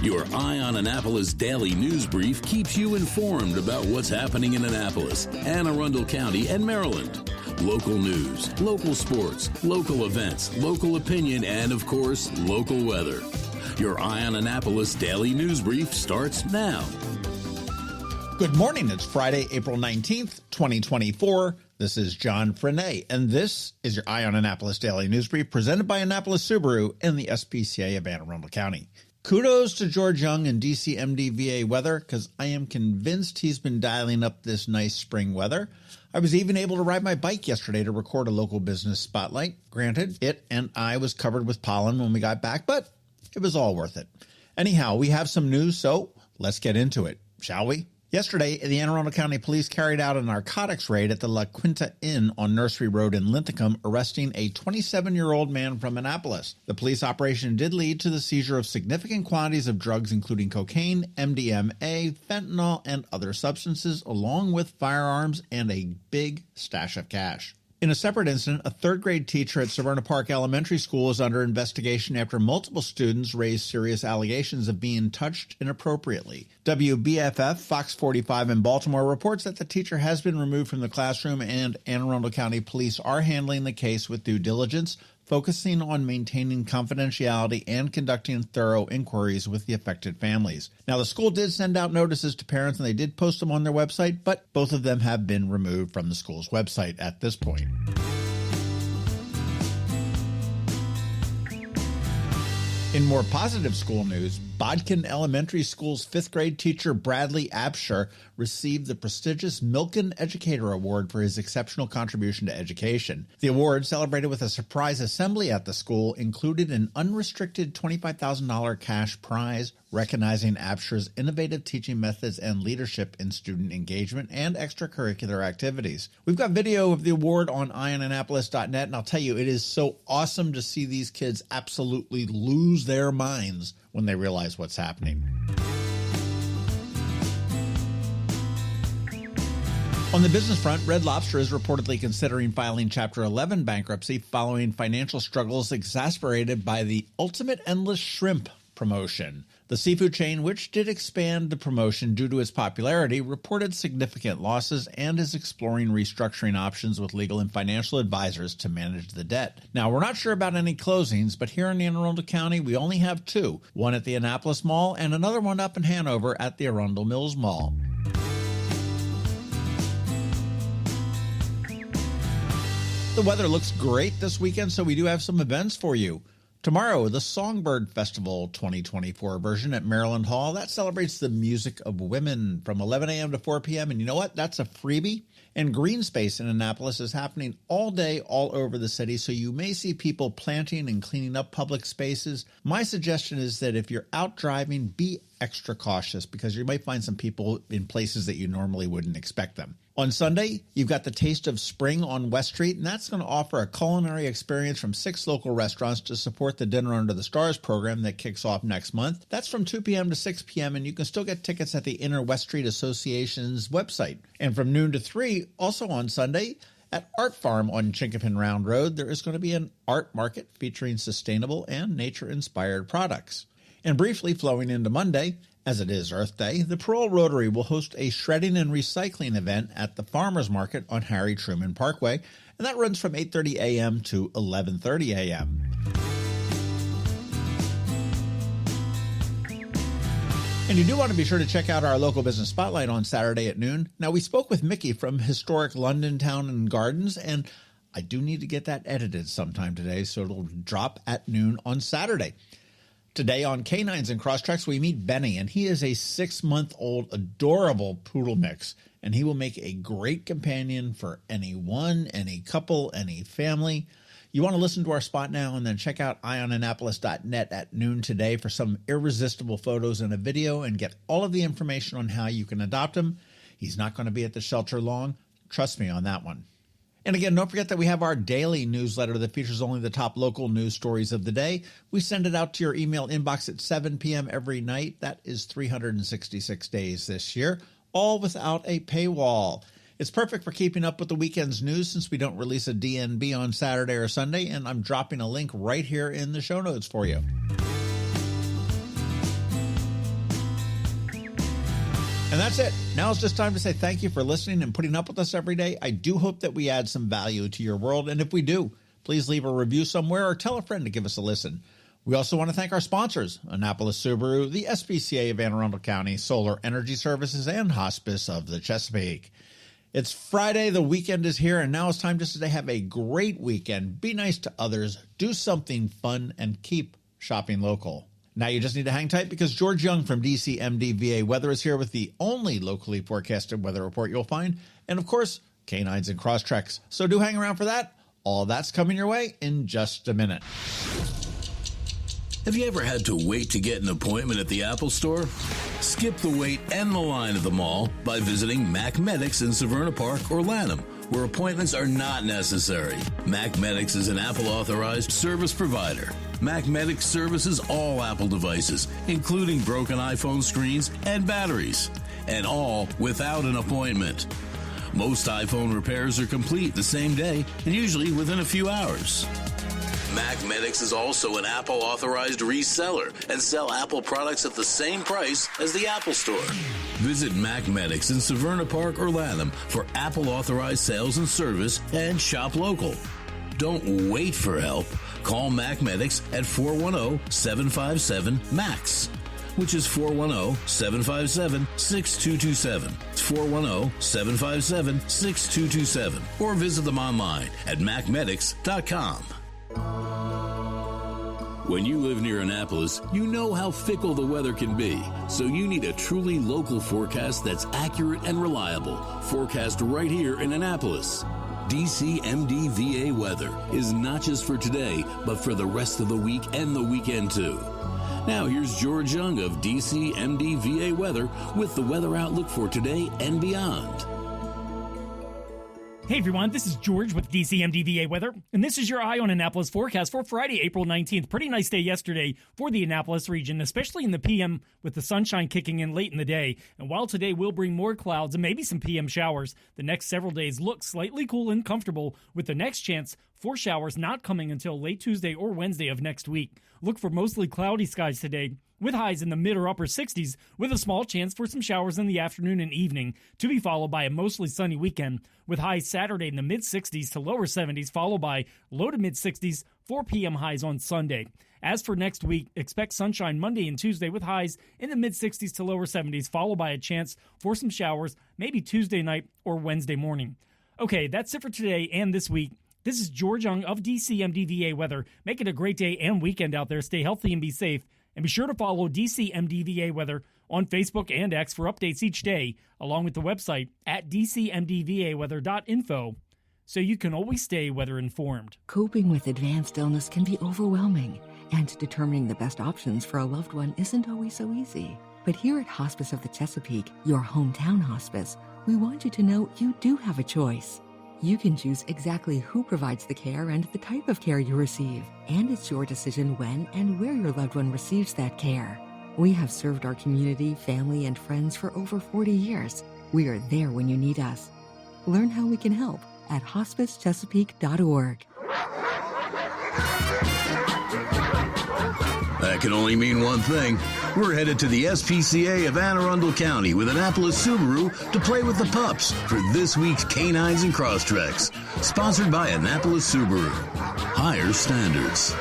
Your Eye on Annapolis daily news brief keeps you informed about what's happening in Annapolis, Anne Arundel County, and Maryland. Local news, local sports, local events, local opinion, and, of course, local weather. Your Eye on Annapolis daily news brief starts now. Good morning. It's Friday, April 19th, 2024. This is John Frenaye, and this is your Eye on Annapolis daily news brief presented by Annapolis Subaru and the SPCA of Anne Arundel County. Kudos to George Young and DC MDVA Weather, because I am convinced he's been dialing up this nice spring weather. I was even able to ride my bike yesterday to record a local business spotlight. Granted, it and I was covered with pollen when we got back, but it was all worth it. Anyhow, we have some news, so let's get into it, shall we? Yesterday, the Anne Arundel County Police carried out a narcotics raid at the La Quinta Inn on Nursery Road in Linthicum, arresting a 27-year-old man from Annapolis. The police operation did lead to the seizure of significant quantities of drugs, including cocaine, MDMA, fentanyl, and other substances, along with firearms and a big stash of cash. In a separate incident, a third-grade teacher at Severna Park Elementary School is under investigation after multiple students raised serious allegations of being touched inappropriately. WBFF Fox 45 in Baltimore reports that the teacher has been removed from the classroom, and Anne Arundel County Police are handling the case with due diligence, focusing on maintaining confidentiality and conducting thorough inquiries with the affected families. Now, the school did send out notices to parents, and they did post them on their website, but both of them have been removed from the school's website at this point. In more positive school news, Bodkin Elementary School's 5th grade teacher Bradley Absher received the prestigious Milken Educator Award for his exceptional contribution to education. The award, celebrated with a surprise assembly at the school, included an unrestricted $25,000 cash prize, recognizing Absher's innovative teaching methods and leadership in student engagement and extracurricular activities. We've got video of the award on eyeonannapolis.net, and I'll tell you, it is so awesome to see these kids absolutely lose their minds when they realize what's happening. On the business front, Red Lobster is reportedly considering filing Chapter 11 bankruptcy following financial struggles exacerbated by the Ultimate Endless Shrimp promotion. The seafood chain, which did expand the promotion due to its popularity, reported significant losses and is exploring restructuring options with legal and financial advisors to manage the debt. Now, we're not sure about any closings, but here in Anne Arundel County, we only have two, one at the Annapolis Mall and another one up in Hanover at the Arundel Mills Mall. The weather looks great this weekend, so we do have some events for you. Tomorrow, the Songbird Festival 2024 version at Maryland Hall. That celebrates the music of women from 11 a.m. to 4 p.m. And you know what? That's a freebie. And Green Space in Annapolis is happening all day, all over the city. So you may see people planting and cleaning up public spaces. My suggestion is that if you're out driving, be extra cautious, because you might find some people in places that you normally wouldn't expect them. On Sunday, you've got the Taste of Spring on West Street, and that's going to offer a culinary experience from 6 local restaurants to support the Dinner Under the Stars program that kicks off next month. That's from 2 p.m. to 6 p.m., and you can still get tickets at the Inner West Street Association's website. And from noon to 3, also on Sunday, at Art Farm on Chinkapin Round Road, there is going to be an art market featuring sustainable and nature-inspired products. And briefly flowing into Monday, as it is Earth Day, the Parole Rotary will host a shredding and recycling event at the Farmers Market on Harry Truman Parkway, and that runs from 8:30 a.m. to 11:30 a.m. And you do want to be sure to check out our local business spotlight on Saturday at noon. Now, we spoke with Mickey from historic London Town and Gardens, and I do need to get that edited sometime today, so it'll drop at noon on Saturday. Today on Canines and Crosstreks, we meet Benny, and he is a 6-month-old adorable poodle mix, and he will make a great companion for anyone, any couple, any family. You want to listen to our spot now and then check out eyeonannapolis.net at noon today for some irresistible photos and a video, and get all of the information on how you can adopt him. He's not going to be at the shelter long. Trust me on that one. And again, don't forget that we have our daily newsletter that features only the top local news stories of the day. We send it out to your email inbox at 7 p.m. every night. That is 366 days this year, all without a paywall. It's perfect for keeping up with the weekend's news since we don't release a DNB on Saturday or Sunday, and I'm dropping a link right here in the show notes for you. And that's it. Now it's just time to say thank you for listening and putting up with us every day. I do hope that we add some value to your world. And if we do, please leave a review somewhere or tell a friend to give us a listen. We also want to thank our sponsors, Annapolis Subaru, the SPCA of Anne Arundel County, Solar Energy Services, and Hospice of the Chesapeake. It's Friday, the weekend is here, and now it's time just to have a great weekend. Be nice to others, do something fun, and keep shopping local. Now you just need to hang tight because George Young from DCMDVA Weather is here with the only locally forecasted weather report you'll find, and of course, Canines and Crosstreks. So do hang around for that. All that's coming your way in just a minute. Have you ever had to wait to get an appointment at the Apple Store? Skip the wait and the line at the mall by visiting Mac Medics in Severna Park or Lanham, where appointments are not necessary. Mac Medics is an Apple-authorized service provider. Mac Medics services all Apple devices, including broken iPhone screens and batteries, and all without an appointment. Most iPhone repairs are complete the same day and usually within a few hours. Mac Medics is also an Apple-authorized reseller and sell Apple products at the same price as the Apple Store. Visit Mac Medics in Severna Park or Lanham for Apple-authorized sales and service and shop local. Don't wait for help. Call Mac Medics at 410-757-MAX, which is 410-757-6227. It's 410-757-6227. Or visit them online at macmedics.com. When you live near Annapolis, you know how fickle the weather can be. So you need a truly local forecast that's accurate and reliable. Forecast right here in Annapolis. DCMDVA Weather is not just for today, but for the rest of the week and the weekend too. Now here's George Young of DCMDVA Weather with the weather outlook for today and beyond. Hey everyone, this is George with DCMDVA Weather, and this is your Eye on Annapolis forecast for Friday, April 19th. Pretty nice day yesterday for the Annapolis region, especially in the PM with the sunshine kicking in late in the day. And while today will bring more clouds and maybe some PM showers, the next several days look slightly cool and comfortable, with the next chance for showers not coming until late Tuesday or Wednesday of next week. Look for mostly cloudy skies today, with highs in the mid or upper 60s, with a small chance for some showers in the afternoon and evening, to be followed by a mostly sunny weekend, with highs Saturday in the mid 60s to lower 70s, followed by low to mid 60s, 4 p.m. highs on Sunday. As for next week, expect sunshine Monday and Tuesday with highs in the mid 60s to lower 70s, followed by a chance for some showers, maybe Tuesday night or Wednesday morning. Okay, that's it for today and this week. This is George Young of DCMDVA Weather. Make it a great day and weekend out there. Stay healthy and be safe. And be sure to follow DCMDVA Weather on Facebook and X for updates each day, along with the website at dcmdvaweather.info, so you can always stay weather informed. Coping with advanced illness can be overwhelming, and determining the best options for a loved one isn't always so easy. But here at Hospice of the Chesapeake, your hometown hospice, we want you to know you do have a choice. You can choose exactly who provides the care and the type of care you receive, and it's your decision when and where your loved one receives that care. We have served our community, family, and friends for over 40 years. We are there when you need us. Learn how we can help at hospicechesapeake.org. That can only mean one thing. We're headed to the SPCA of Anne Arundel County with Annapolis Subaru to play with the pups for this week's Canines and Crosstreks. Sponsored by Annapolis Subaru. Higher standards.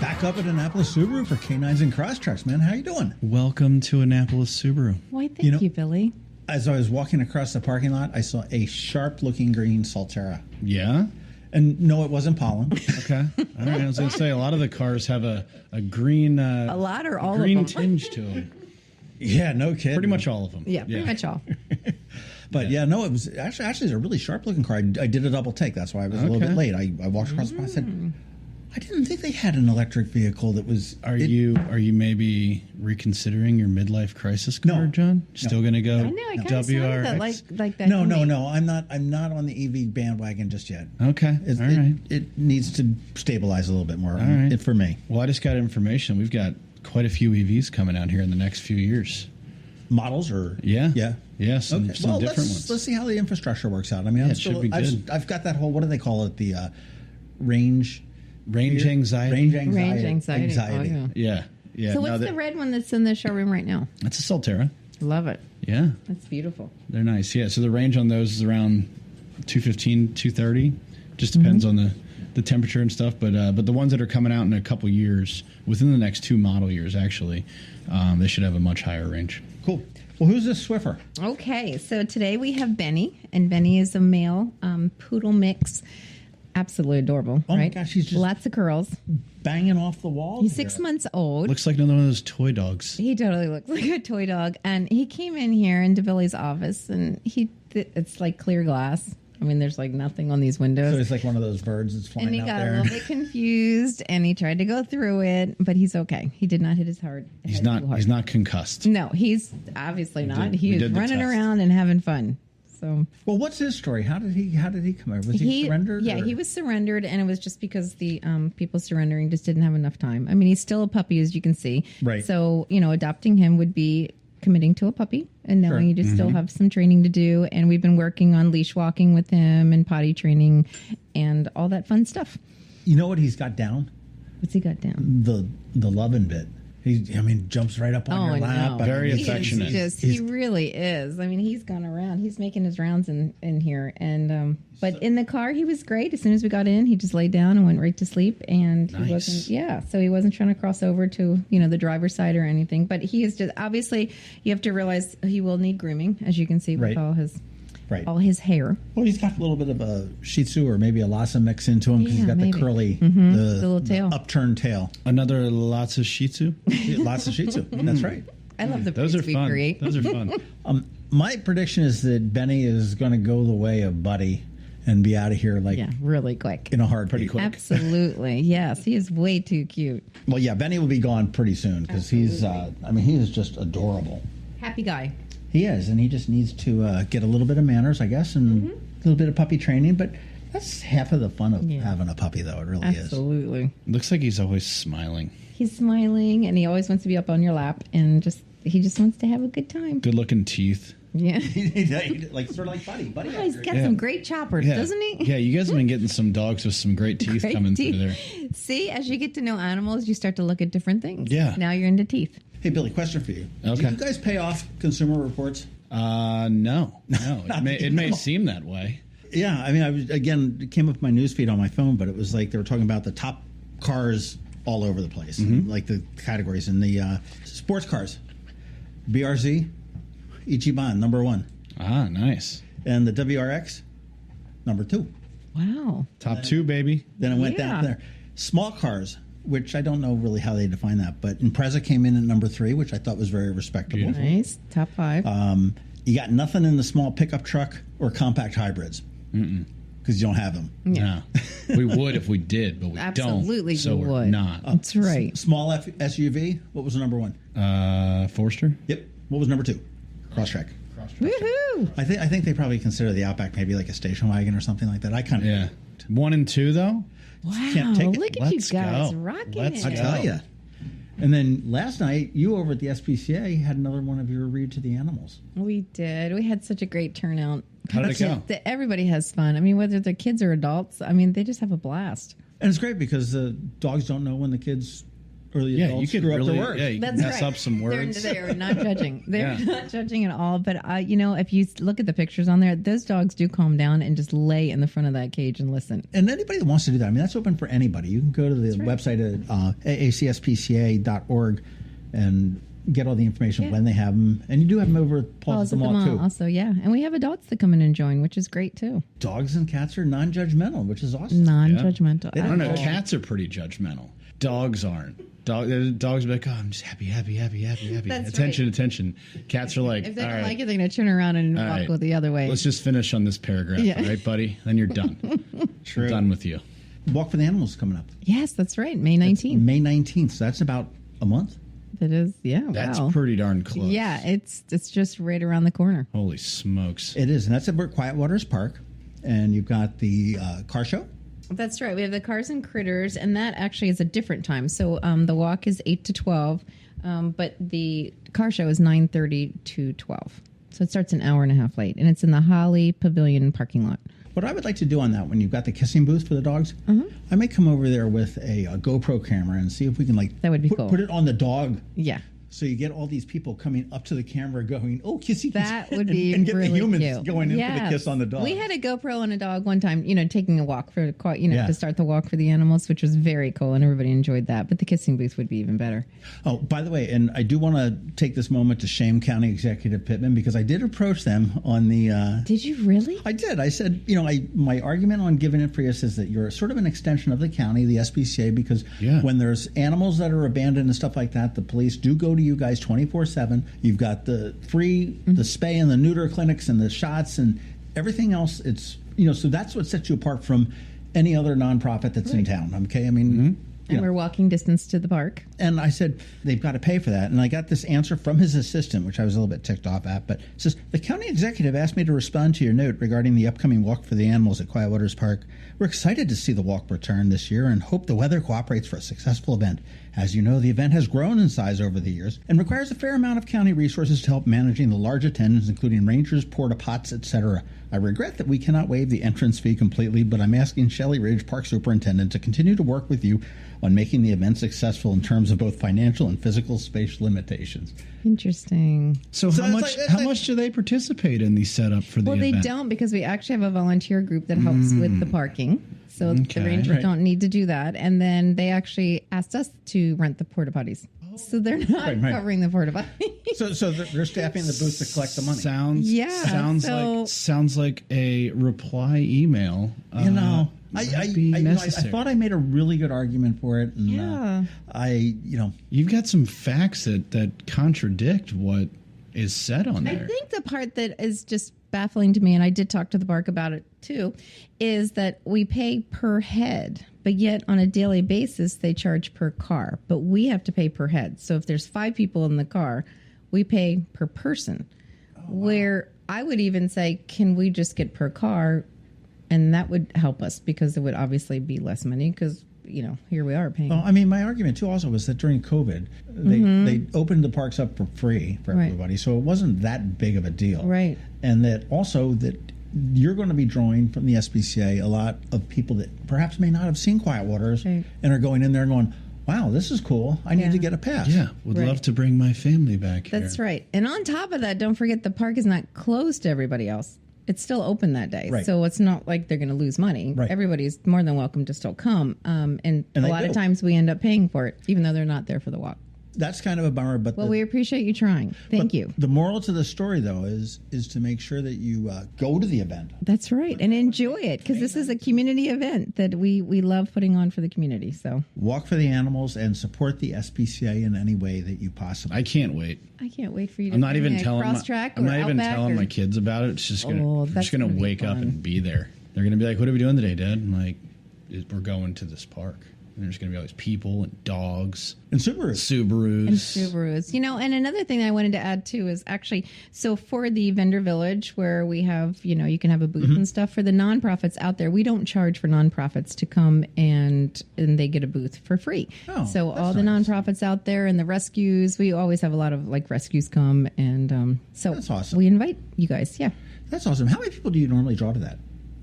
Back up at Annapolis Subaru for Canines and Crosstreks, man. How you doing? Welcome to Annapolis Subaru. Why, thank you, Billy. As I was walking across the parking lot, I saw a sharp-looking green Solterra. Yeah? And no, it wasn't pollen. Okay. All right. I was going to say, a lot of the cars have a green A lot or all green of them? tinge to them. Yeah, no kidding. Pretty much all of them. Yeah, pretty much all. But yeah, no, it was actually it's a really sharp-looking car. I did a double take. That's why I was a little bit late. I walked across the park. I said, I didn't think they had an electric vehicle that was... Are you maybe reconsidering your midlife crisis car, No. John? Still going to go I know, I kind of sounded that like that. No, to me. I'm not on the EV bandwagon just yet. Okay. All right. It needs to stabilize a little bit more All right. for me. Well, I just got information. We've got quite a few EVs coming out here in the next few years. Models or... Yeah. Yeah. Yeah, some different ones. Let's see how the infrastructure works out. I mean, Yeah, it should be good. I've got that whole, what do they call it? The range anxiety. Range anxiety. Range anxiety. Oh, yeah. Yeah. Yeah. So what's the red one that's in the showroom right now? That's a Solterra. Love it. Yeah. That's beautiful. They're nice. Yeah, so the range on those is around 215, 230. Just depends on the temperature and stuff. But the ones that are coming out in a couple years, within the next 2 model years, actually, they should have a much higher range. Cool. Well, who's this Swiffer? Okay, so today we have Benny, and Benny is a male poodle mix. Absolutely adorable, Oh right? my gosh, he's just lots of curls. banging off the wall. He's 6 months old. Looks like another one of those toy dogs. He totally looks like a toy dog. And he came in here into Billy's office, and it's like clear glass. I mean, there's like nothing on these windows. So he's like one of those birds that's flying And he out got there. a little bit confused, and he tried to go through it, but he's okay. He did not hit his heart. He's not concussed. No, he's obviously not. We He is did the running test. around and having fun. So Well, what's his story? How did he come over? Was he surrendered? Yeah, or? he was surrendered, and it was just because the people surrendering just didn't have enough time. I mean, he's still a puppy, as you can see. Right. So, adopting him would be committing to a puppy and knowing you just still have some training to do. And we've been working on leash walking with him and potty training and all that fun stuff. You know what he's got down? What's he got down? The loving bit. He jumps right up on your lap. No. Very He is affectionate. He really is. I mean, he's gone around. He's making his rounds in here. And but in the car, he was great. As soon as we got in, he just laid down and went right to sleep. And he wasn't, so he wasn't trying to cross over to, the driver's side or anything. But he is just, obviously, you have to realize he will need grooming, as you can see with all his hair. Well, he's got a little bit of a Shih Tzu or maybe a Lhasa mix into him because he's got maybe. the curly, The little tail. upturned tail. Another lots of Shih Tzu. Lots of Shih Tzu. That's right. I love the Those are breeds we fun. create. Those are fun. My prediction is that Benny is going to go the way of Buddy and be out of here really quick. in a heartbeat. Pretty quick. Absolutely. Yes, he is way too cute. Well, yeah, Benny will be gone pretty soon because he's, he is just adorable. Happy guy. He is, and he just needs to get a little bit of manners, I guess, and a little bit of puppy training. But that's half of the fun of having a puppy, though. It really is. Absolutely. Looks like he's always smiling. He's smiling, and he always wants to be up on your lap, and he just wants to have a good time. Good looking teeth. Yeah. Sort of like Buddy. Buddy He's got some great choppers, doesn't he? Yeah, you guys have been getting some dogs with some great teeth coming through there. See, as you get to know animals, you start to look at different things. Yeah. Now you're into teeth. Hey, Billy, question for you. Okay. Do you guys pay off Consumer Reports? No. It may seem that way. Yeah, it came up my newsfeed on my phone, but it was like they were talking about the top cars all over the place, like the categories. And the sports cars, BRZ, Ichiban, number 1. Ah, nice. And the WRX, number 2. Wow. Top 2, baby. Then it went down there. Small cars, which I don't know really how they define that, but Impreza came in at number 3, which I thought was very respectable. Beautiful. Nice. Top 5. You got nothing in the small pickup truck or compact hybrids because you don't have them. No. We would if we did, but we Absolutely don't. So you we're would. not. That's right. Small SUV, what was the number 1? Forester? Yep. What was number 2? Crosstrek. Woohoo! I think they probably consider the Outback maybe like a station wagon or something like that. I kind of Yeah. 1 and 2, though? Wow. Can't take it. Look at Let's you guys go. rocking Let's it. I tell you. And then last night, you over at the SPCA had another one of your Read to the Animals. We did. We had such a great turnout. How did it go? Everybody has fun. I mean, whether they're kids or adults, they just have a blast. And it's great because the dogs don't know when the kids or the adults you could screw really up their words. you That's mess right. up some words. They're not judging. They're not judging at all. But, if you look at the pictures on there, those dogs do calm down and just lay in the front of that cage and listen. And anybody that wants to do that, that's open for anybody. You can go to the website at aacspca.org and get all the information when they have them. And you do have them over at Paul's at the Mall, too. Also, yeah. And we have adults that come in and join, which is great, too. Dogs and cats are non-judgmental, which is awesome. Non-judgmental. I don't know. Cats are pretty judgmental. Dogs aren't. Dogs are like, oh, I'm just happy. That's Attention. Cats are like, If they all don't right, like it, they're going to turn around and walk right. the other way. let's just finish on this paragraph, all right, buddy? Then you're done. True. I'm done with you. Walk for the Animals is coming up. Yes, that's right. May 19th. May 19th. So that's about a month. That is, That's wow. pretty darn close. Yeah, it's just right around the corner. Holy smokes. It is. And that's at Quiet Waters Park. And you've got the car show. That's right. We have the Cars and Critters, and that actually is a different time. So the walk is 8 to 12, but the car show is 9:30 to 12. So it starts an hour and a half late, and it's in the Holly Pavilion parking lot. What I would like to do on that, when you've got the kissing booth for the dogs, I may come over there with a GoPro camera and see if we can That would be cool. put it on the dog Yeah. So you get all these people coming up to the camera going, "Oh, kissy." That would be and get really the humans cute. going in for the kiss on the dog. We had a GoPro on a dog one time, taking a walk for Yeah. to start the walk for the animals, which was very cool, and everybody enjoyed that. But the kissing booth would be even better. Oh, by the way, and I do want to take this moment to shame County Executive Pittman, because I did approach them on the. Did you really? I did. I said, my argument on giving it for you is that you're sort of an extension of the county, the SPCA, because when there's animals that are abandoned and stuff like that, the police do go to you guys 24/7. You've got the free, the spay and the neuter clinics and the shots and everything else. It's, so that's what sets you apart from any other nonprofit that's in town. Okay. I mean, and we're walking distance to the park. And I said, they've got to pay for that. And I got this answer from his assistant, which I was a little bit ticked off at. But it says, the county executive asked me to respond to your note regarding the upcoming walk for the animals at Quiet Waters Park. We're excited to see the walk return this year and hope the weather cooperates for a successful event. As you know, the event has grown in size over the years and requires a fair amount of county resources to help managing the large attendance, including rangers, porta pots, etc. I regret that we cannot waive the entrance fee completely, but I'm asking Shelley Ridge, Park Superintendent, to continue to work with you on making the event successful in terms of both financial and physical space limitations. Interesting. So how much do they participate in the setup for the event? Well, they don't, because we actually have a volunteer group that helps with the parking. So the rangers don't need to do that. And then they actually asked us to rent the porta potties. So they're not covering the porta potties. So they're staffing the booth to collect the money. Sounds like a reply email. I thought I made a really good argument for it. And, you've got some facts that contradict what is said on there. I think the part that is just baffling to me, and I did talk to the park about it too, is that we pay per head, but yet on a daily basis they charge per car, but we have to pay per head. So if there's 5 people in the car, we pay per person. Where I would even say, can we just get per car? And that would help us, because it would obviously be less money, because here we are paying. Well, I mean, my argument too also was that during COVID, they opened the parks up for free for everybody, so it wasn't that big of a deal. Right. And that also that you're going to be drawing from the SPCA a lot of people that perhaps may not have seen Quiet Waters and are going in there and going, wow, this is cool. I need to get a pass. Yeah, would love to bring my family back here. That's right. And on top of that, don't forget the park is not closed to everybody else. It's still open that day. Right. So it's not like they're going to lose money. Right. Everybody's more than welcome to still come. And a lot of times we end up paying for it, even though they're not there for the walk. That's kind of a bummer. But we appreciate you trying. Thank you. The moral to the story, though, is to make sure that you go to the event. That's right. And enjoy it, because this is a community event that we love putting on for the community. So walk for the animals and support the SPCA in any way that you possibly I can't wait. I can't wait for you to I'm not even telling my kids about it. It's just gonna wake up and be there. They're gonna be like, "What are we doing today, Dad?" I'm like, "We're going to this park." And there's going to be all these people and dogs. And Subarus. And another thing I wanted to add, too, is actually, so for the vendor village where we have, you can have a booth and stuff, for the nonprofits out there, we don't charge for nonprofits to come and they get a booth for free. So all the nonprofits out there and the rescues, we always have a lot of rescues come. And so that's awesome. We invite you guys. Yeah. That's awesome. How many people do you normally draw to that?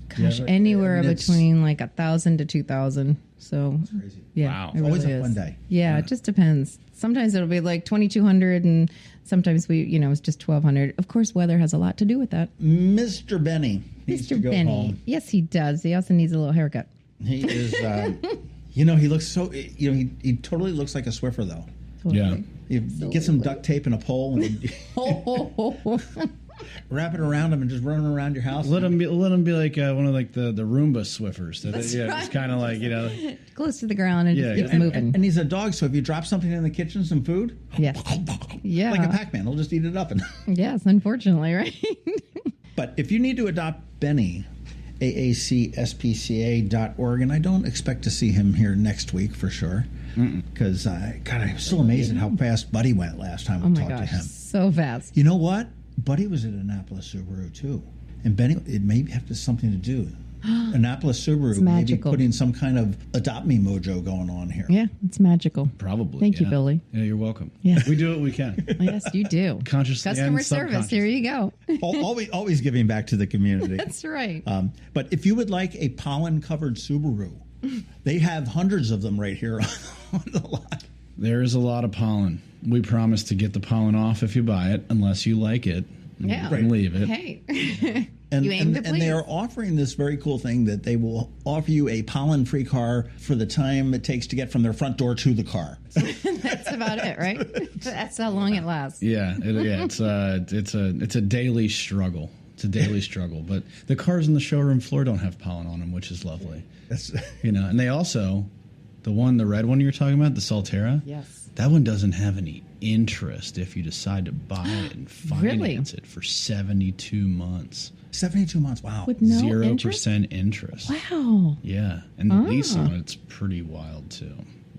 Gosh, anywhere between 1,000 to 2,000. So, that's crazy. Yeah, wow. It always really a fun day. Yeah, it just depends. Sometimes it'll be 2,200, and sometimes it's just 1,200. Of course, weather has a lot to do with that. Mr. Benny needs to go home. Yes, he does. He also needs a little haircut. He is. He looks so. He totally looks like a Swiffer, though. Totally. Yeah. You get some duct tape and a pole and wrap it around him and just run around your house. Let him be like one of the Roomba Swiffers. That's right. It's kind of close to the ground and just keeps moving. And he's a dog, so if you drop something in the kitchen, some food, yeah, like a Pac-Man, he'll just eat it up. Yes, unfortunately, right. But if you need to adopt Benny, AACSPCA.org, and I don't expect to see him here next week for sure. Because I'm so amazed at how fast Buddy went last time we talked to him. So fast. You know what? Buddy was at Annapolis Subaru too, and Benny. It may have something to do. Annapolis Subaru may be putting some kind of adopt me mojo going on here. Yeah, it's magical. Probably. Thank you, Billy. Yeah, you're welcome. Yeah, we do what we can. Yes, you do. Consciously customer and service. Here you go. always giving back to the community. That's right. But if you would like a pollen-covered Subaru, they have hundreds of them right here on the lot. There is a lot of pollen. We promise to get the pollen off if you buy it, unless you like it. Yeah. And leave it. Hey. And, You aim to and they please. are offering this very cool thing that they will offer you a pollen-free car for the time it takes to get from their front door to the car. That's about it, right? That's how long it lasts. Yeah, it's a daily struggle. It's a daily struggle. But the cars on the showroom floor don't have pollen on them, which is lovely. And they also, the red one you're talking about, the Solterra. Yes. That one doesn't have any interest if you decide to buy it and finance it for 72 months. 72 months, wow. With no 0% interest. Wow. Yeah, and the lease on it's pretty wild too.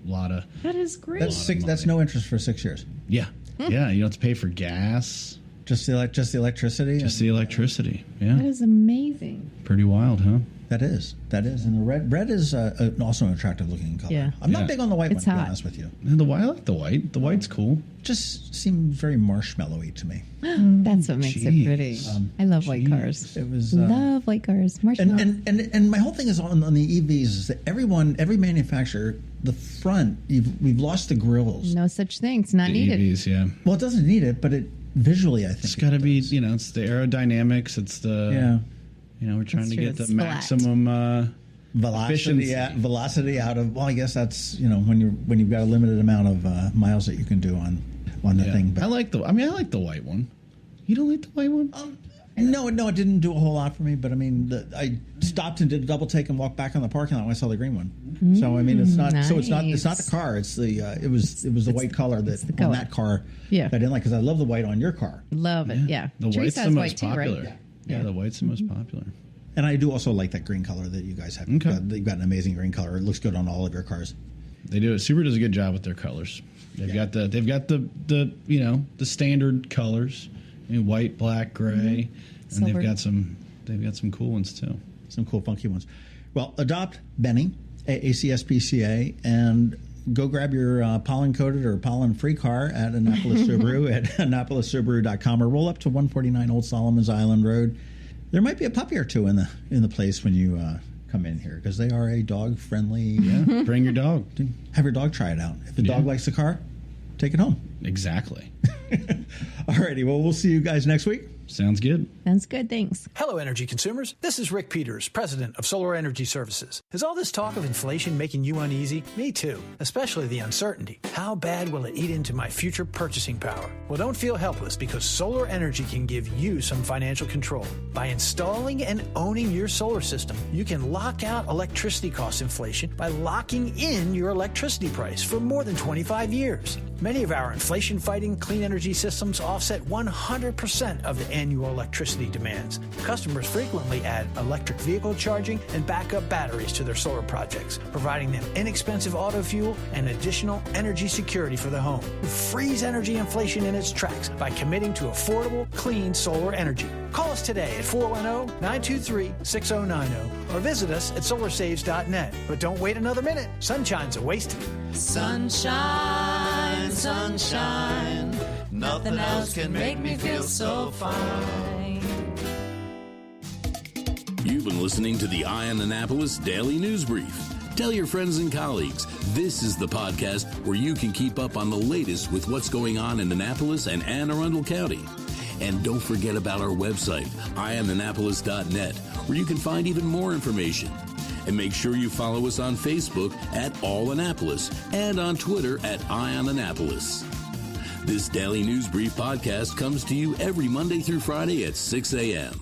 A lot of That is great. That's no interest for 6 years. yeah. You don't have to pay for gas, Just the electricity. just the electricity. Yeah, That is amazing. pretty wild, huh? That is, and the red is also an attractive looking color. Yeah. I'm not big on the white It's one, to be hot. honest with you. And I like the white. The white's cool. Just seemed very marshmallowy to me. That's what makes it Jeez. pretty. I love white cars. It was Love white cars. Marshmallow. and my whole thing is on the EVs is that every manufacturer, the front, we've lost the grills. No such thing. It's not The needed. EVs, yeah. Well, it doesn't need it, but it visually, I think It's got to be, it's the aerodynamics. It's the, we're trying That's to true. get the It's flat. maximum velocity efficiency. velocity out of. Well, I guess that's when you've got a limited amount of miles that you can do on the thing. But I like the white one. You don't like the white one? no, it didn't do a whole lot for me. But I mean, I stopped and did a double take and walked back on the parking lot when I saw the green one. So I mean, it's not. Nice. So it's not the car. It's the it was the white color that the on color. that car. Yeah. that I didn't like because I love the white on your car. Love it. Yeah. The Teresa white's the has most white too, popular. right? Yeah, the white's the most popular. And I do also like that green color that you guys have. Okay. You've got an amazing green color. It looks good on all of your cars. They do it. Subaru does a good job with their colors. They've got the standard colors, white, black, gray, and Silver. they've got some cool ones too. Some cool, funky ones. Well, adopt Benny, ACSPCA, and go grab your pollen-coated or pollen-free car at Annapolis Subaru at AnnapolisSubaru.com or roll up to 149 Old Solomon's Island Road. There might be a puppy or two in the place when you come in here because they are a dog-friendly. Yeah, bring your dog. Have your dog try it out. If the dog likes the car, take it home. Exactly. Alrighty, well, we'll see you guys next week. Sounds good. Sounds good. Thanks. Hello, energy consumers. This is Rick Peters, president of Solar Energy Services. Is all this talk of inflation making you uneasy? Me too, especially the uncertainty. How bad will it eat into my future purchasing power? Well, don't feel helpless because solar energy can give you some financial control. By installing and owning your solar system, you can lock out electricity cost inflation by locking in your electricity price for more than 25 years. Many of our inflation-fighting clean energy systems offset 100% of the annual electricity demands. Customers frequently add electric vehicle charging and backup batteries to their solar projects, providing them inexpensive auto fuel and additional energy security for the home. Freeze energy inflation in its tracks by committing to affordable, clean solar energy. Call us today at 410-923-6090 or visit us at solarsaves.net. But don't wait another minute. Sunshine's a wasted. Sunshine, sunshine, nothing else can make me feel so fine. You've been listening to the Eye on Annapolis Daily News Brief. Tell your friends and colleagues, this is the podcast where you can keep up on the latest with what's going on in Annapolis and Anne Arundel County. And don't forget about our website, eyeonannapolis.net, where you can find even more information. And make sure you follow us on Facebook at All Annapolis and on Twitter at Eye on Annapolis. This Daily News Brief podcast comes to you every Monday through Friday at 6 a.m.